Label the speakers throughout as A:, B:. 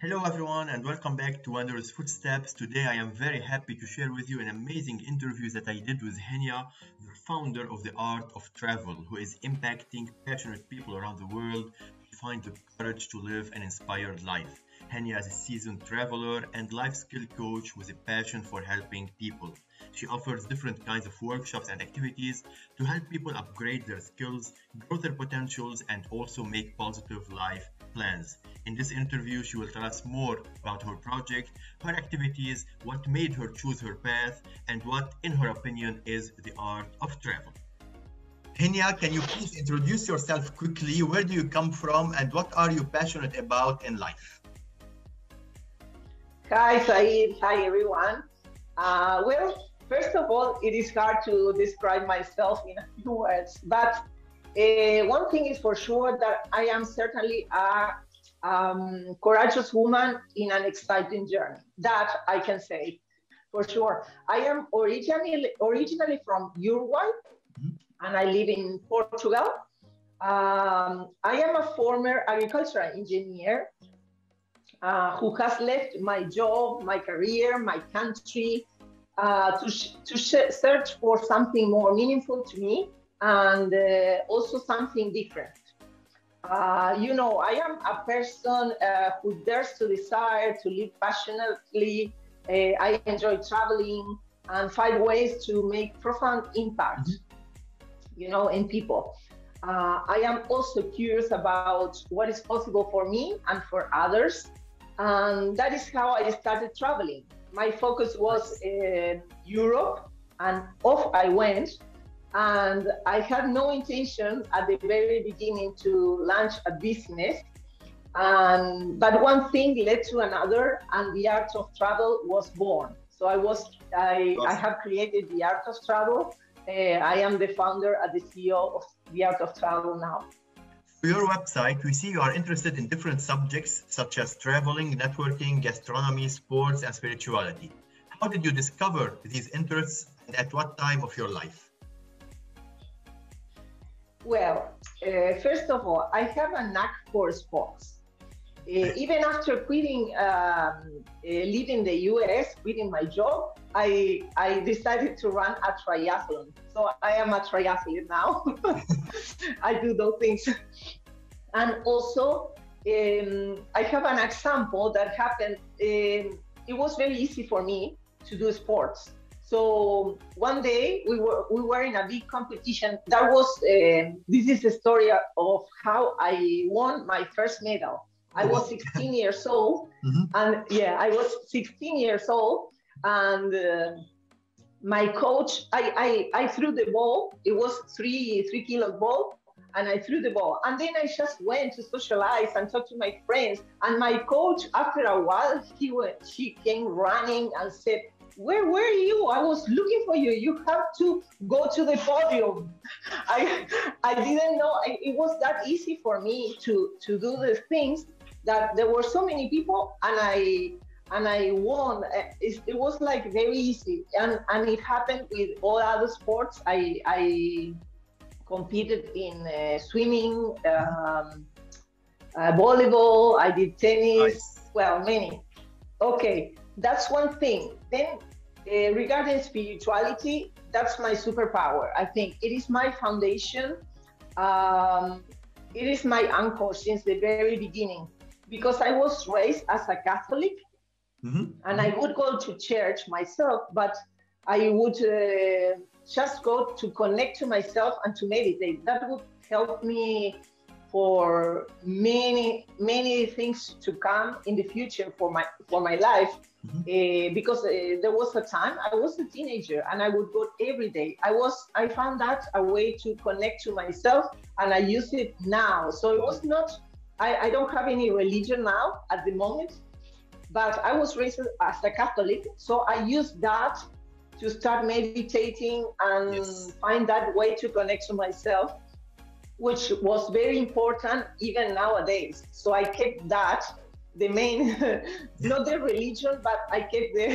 A: Hello, everyone, and welcome back to Wanderer's Footsteps. Today, I am very happy to share with you an amazing interview that I did with Genia, the founder of the art of travel, who is impacting passionate people around the world to find the courage to live an inspired life. Henia is a seasoned traveler and life skill coach with a passion for helping people. She offers different kinds of workshops and activities to help people upgrade their skills, grow their potentials, and also make positive life plans. In this interview, she will tell us more about her project, her activities, what made her choose her path, and what, in her opinion, is the art of travel. Henia, can you please introduce yourself quickly? Where do you come from, and what are you passionate about in life?
B: Hi, Saeed. Hi, everyone. First of all, it is hard to describe myself in a few words, but one thing is for sure that I am certainly a courageous woman in an exciting journey. That I can say for sure. I am originally from Uruguay, and I live in Portugal. I am a former agricultural engineer who has left my job, my career, my country to search for something more meaningful to me and also something different. I am a person who dares to desire to live passionately. I enjoy traveling and find ways to make profound impact, in people. I am also curious about what is possible for me and for others. And that is how I started traveling. My focus was Europe, and off I went. And I had no intention at the very beginning to launch a business. But one thing led to another, and the art of travel was born. So I have created the art of travel. I am the founder and the CEO of the art of travel now.
A: For your website, we see you are interested in different subjects such as traveling, networking, gastronomy, sports, and spirituality. How did you discover these interests and at what time of your life?
B: Well, first of all, I have a knack for sports. Even after leaving the US, quitting my job, I decided to run a triathlon. So I am a triathlete now. I do those things. And also, I have an example that happened. It was very easy for me to do sports. So one day we were in a big competition. That was this is the story of how I won my first medal. I was 16 years old, and I was 16 years old, and my coach, I threw the ball. It was 3 kilo ball, and I threw the ball. And then I just went to socialize and talk to my friends. And my coach, after a while, she came running and said, "Where were you? I was looking for you. You have to go to the podium." I didn't know it was that easy for me to do the things, that there were so many people, and I won. It was like very easy, and it happened with all other sports. I competed in swimming, volleyball. I did tennis. Nice. Well, many. Okay, that's one thing. Then regarding spirituality, that's my superpower. I think it is my foundation. It is my anchor since the very beginning, because I was raised as a Catholic, and I would go to church myself, but I would just go to connect to myself and to meditate. That would help me for many things to come in the future for my life. Because there was a time I was a teenager and I would go every day. I found that a way to connect to myself, and I use it now. So it was not, I don't have any religion now at the moment, but I was raised as a Catholic. So I used that to start meditating and find that way to connect to myself, which was very important even nowadays. So I kept that, the main, not the religion, but I kept the,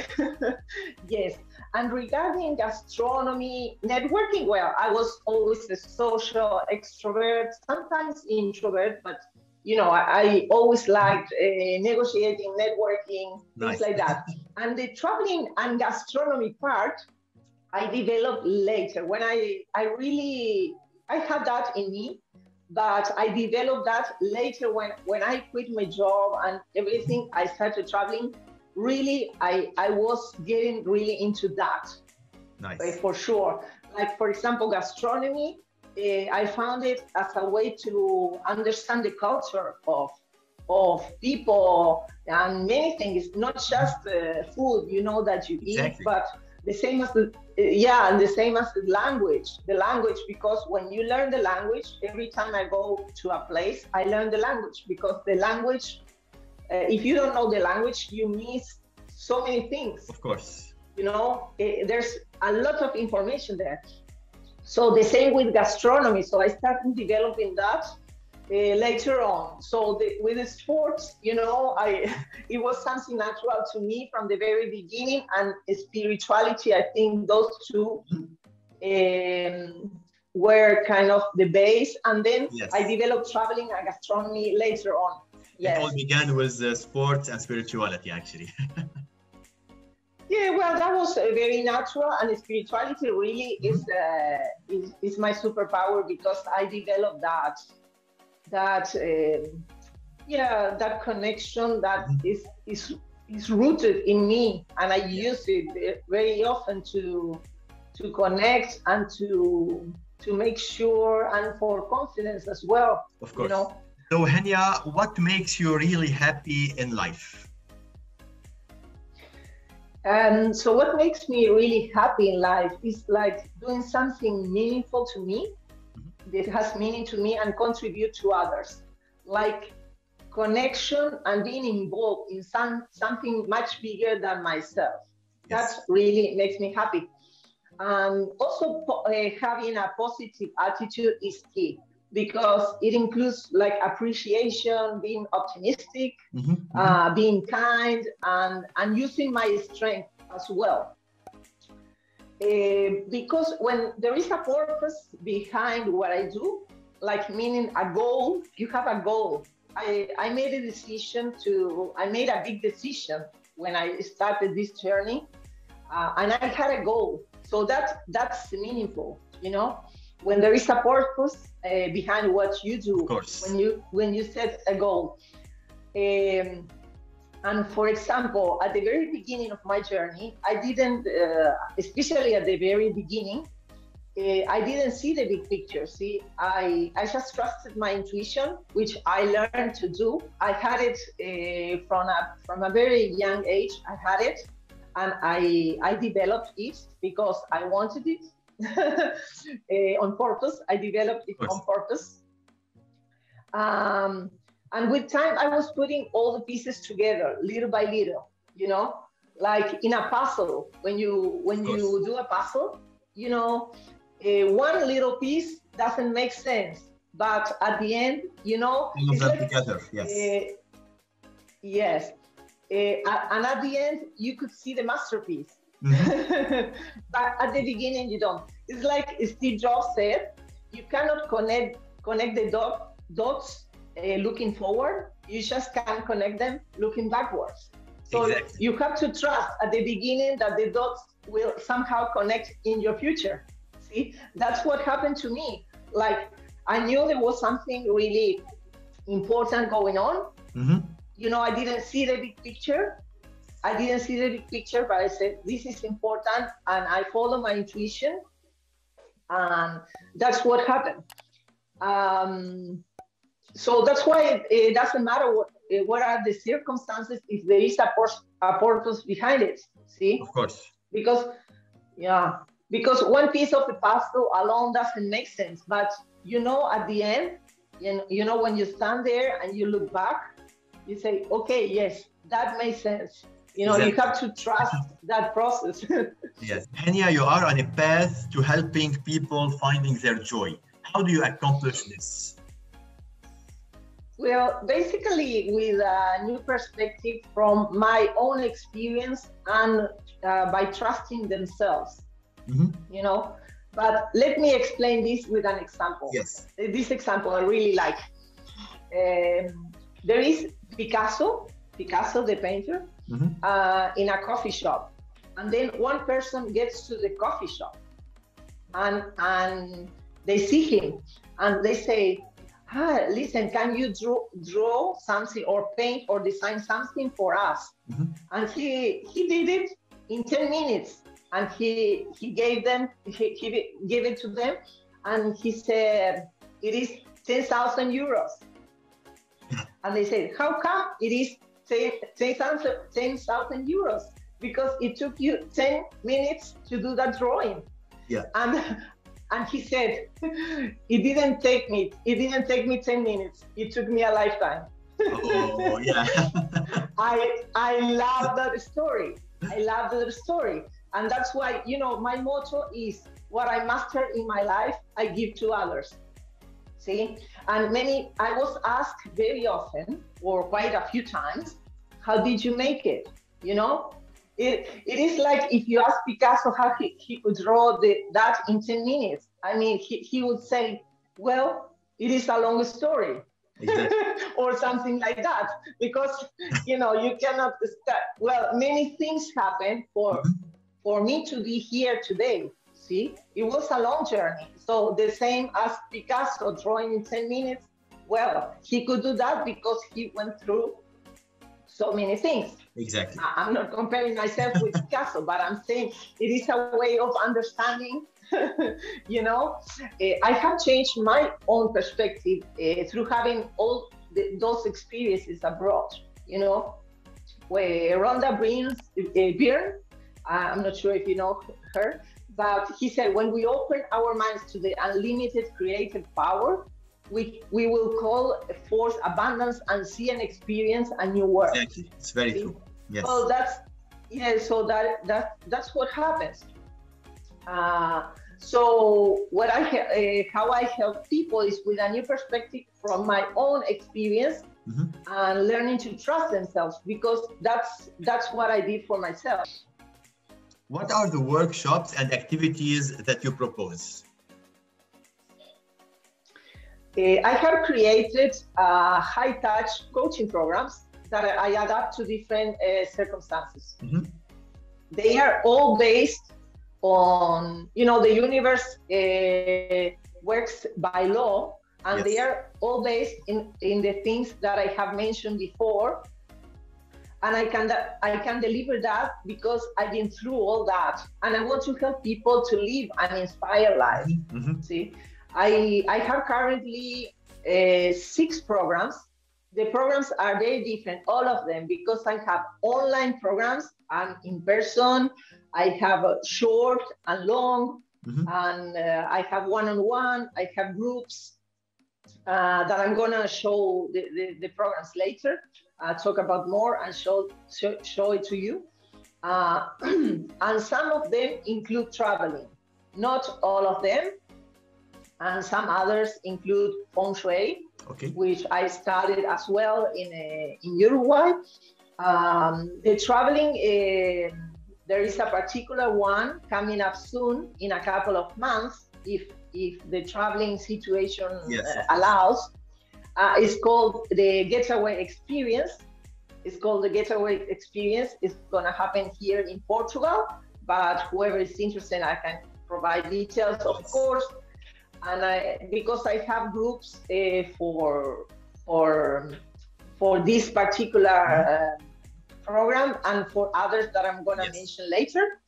B: yes. And regarding gastronomy, networking, well, I was always a social extrovert, sometimes introvert, but I always liked negotiating, networking, things like that. And the traveling and gastronomy part, I developed later when I had that in me, but I developed that later when I quit my job and everything. I started traveling. Really, I was getting really into that.
A: Nice.
B: For sure. Like, for example, gastronomy, I found it as a way to understand the culture of people and many things, not just food, that you eat, but the same as and the same as the language, because when you learn the language, every time I go to a place, I learn the language, because the language, if you don't know the language, you miss so many things.
A: Of course.
B: There's a lot of information there. So the same with gastronomy. So I started developing that later on. So with the sports, it was something natural to me from the very beginning, and spirituality, I think those two were kind of the base. And then I developed traveling and gastronomy later on.
A: It all began with sports and spirituality, actually.
B: Yeah, well, that was very natural, and spirituality really is my superpower, because I developed that connection that is rooted in me, and I use it very often to connect and to make sure, and for confidence as well.
A: Of course. So, Genia, what makes you really happy in life?
B: So what makes me really happy in life is like doing something meaningful to me, that has meaning to me and contribute to others, like connection and being involved in something much bigger than myself. That really makes me happy. Also, having a positive attitude is key, because it includes like appreciation, being optimistic, being kind, and using my strength as well. Because when there is a purpose behind what I do, like meaning a goal, you have a goal. I made a big decision when I started this journey, and I had a goal. So that's meaningful, when there is a purpose behind what you do, when you set a goal. And for example, at the very beginning of my journey, I didn't, especially at the very beginning, I didn't see the big picture. See, I just trusted my intuition, which I learned to do. I had it from a very young age. I had it, and I developed it because I wanted it. On purpose. I developed it on purpose. And with time, I was putting all the pieces together, little by little, like in a puzzle. When you do a puzzle, one little piece doesn't make sense, but at the end,
A: all of them together.
B: Yes. And at the end, you could see the masterpiece. But at the beginning, you don't. It's like Steve Jobs said, you cannot connect the dots looking forward. You just can't connect them looking backwards. So you have to trust at the beginning that the dots will somehow connect in your future. See, that's what happened to me. Like, I knew there was something really important going on. I didn't see the big picture. But I said, this is important, and I follow my intuition, and that's what happened. So that's why it doesn't matter what are the circumstances if there is a purpose behind it. See?
A: Of course.
B: Because one piece of the puzzle alone doesn't make sense. But at the end, when you stand there and you look back, you say, okay, yes, that makes sense. You have to trust that process.
A: Yes. Genia, you are on a path to helping people finding their joy. How do you accomplish this?
B: Well, basically with a new perspective from my own experience, and by trusting themselves, But let me explain this with an example.
A: Yes.
B: This example I really like. there is Picasso the painter, in a coffee shop, and then one person gets to the coffee shop, and they see him, and they say, listen, can you draw something or paint or design something for us? And he did it in 10 minutes, and he gave it to them, and he said it is 10,000 euros. And they said, how come it is 10,000 euros? Because it took you 10 minutes to do that drawing.
A: Yeah.
B: And he said, it didn't take me 10 minutes. It took me a lifetime.
A: Oh, yeah.
B: I love that story. And that's why, my motto is, what I master in my life, I give to others. See? And I was asked very often, or quite a few times, how did you make it? It is like if you ask Picasso how he could draw that in 10 minutes. I mean, he would say, well, it is a long story. Exactly. Or something like that, because you cannot start. Well, many things happen for me to be here today. See, it was a long journey. So the same as Picasso drawing in 10 minutes. Well, he could do that because he went through so many things.
A: Exactly.
B: I'm not comparing myself with Picasso, but I'm saying it is a way of understanding. I have changed my own perspective through having all those experiences abroad. Where Rhonda Byrne, I'm not sure if you know her, but he said, when we open our minds to the unlimited creative power, we will call forth abundance and see and experience a new world.
A: Exactly, it's very true. Yes.
B: So that's what happens. So how I help people is with a new perspective from my own experience, and learning to trust themselves, because that's what I did for myself.
A: What are the workshops and activities that you propose?
B: I have created high-touch coaching programs that I adapt to different circumstances. They are all based on, the universe works by law, and yes, they are all based in the things that I have mentioned before. And I can deliver that because I've been through all that, and I want to help people to live an inspired life. See, I have currently 6 programs. The programs are very different, all of them, because I have online programs and in person. I have short and long, and I have one-on-one. I have groups that I'm gonna show the programs later. Talk about more and show it to you. And some of them include traveling, not all of them. And some others include feng shui, which I studied as well in Uruguay. The traveling, there is a particular one coming up soon in a couple of months, if the traveling situation allows. It's called the Getaway Experience. It's going to happen here in Portugal, but whoever is interested, I can provide details, of course. And because I have groups for this particular program and for others that I'm going to mention later,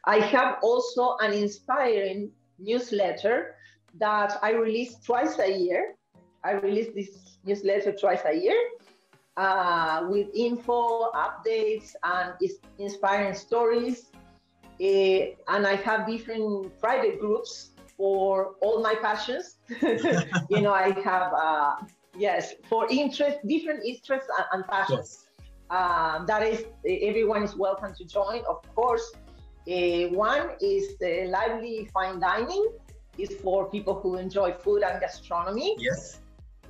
B: I have also an inspiring newsletter that I release twice a year. I release this newsletter twice a year with info, updates, and inspiring stories. And I have different private groups for all my passions. I have, for different interests and passions. That is, everyone is welcome to join, of course. One is the lively fine dining. It's for people who enjoy food and gastronomy.
A: Yes.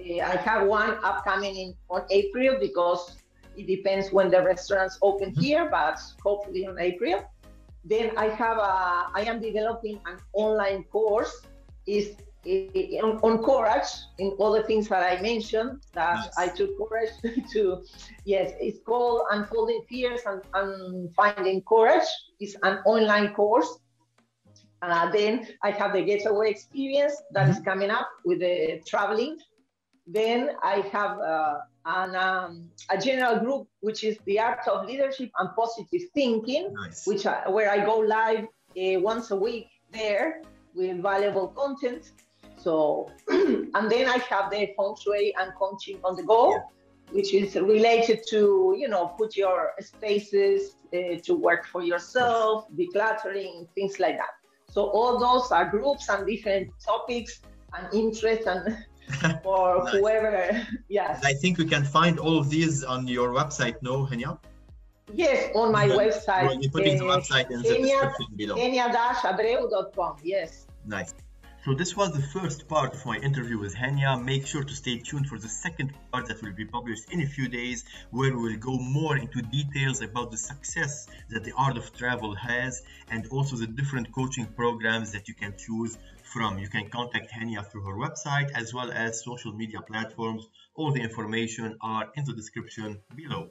B: I have one upcoming on April, because it depends when the restaurants open here, but hopefully on April. Then I am developing an online course. It's on courage, in all the things that I mentioned, that
A: Nice.
B: I took courage to, yes, it's called Unfolding Fears and Finding Courage. It's an online course. Then I have the Getaway Experience that is coming up with the traveling. Then I have a general group, which is the Art of Leadership and Positive Thinking,
A: Nice.
B: where I go live once a week there with valuable content. So, and then I have the Feng Shui and Coaching on the Go, which is related to, put your spaces to work for yourself, decluttering, things like that. So all those are groups and different topics and interests and for
A: Nice.
B: whoever. Yes.
A: I think we can find all of these on your website, no, Genia?
B: Yes, on my website.
A: We'll be putting the website in the description below.
B: Genia-abreu.com. Yes.
A: Nice. So this was the first part of my interview with Genia. Make sure to stay tuned for the second part that will be published in a few days, where we will go more into details about the success that the Art of Travel has, and also the different coaching programs that you can choose from. You can contact Genia through her website as well as social media platforms. All the information are in the description below.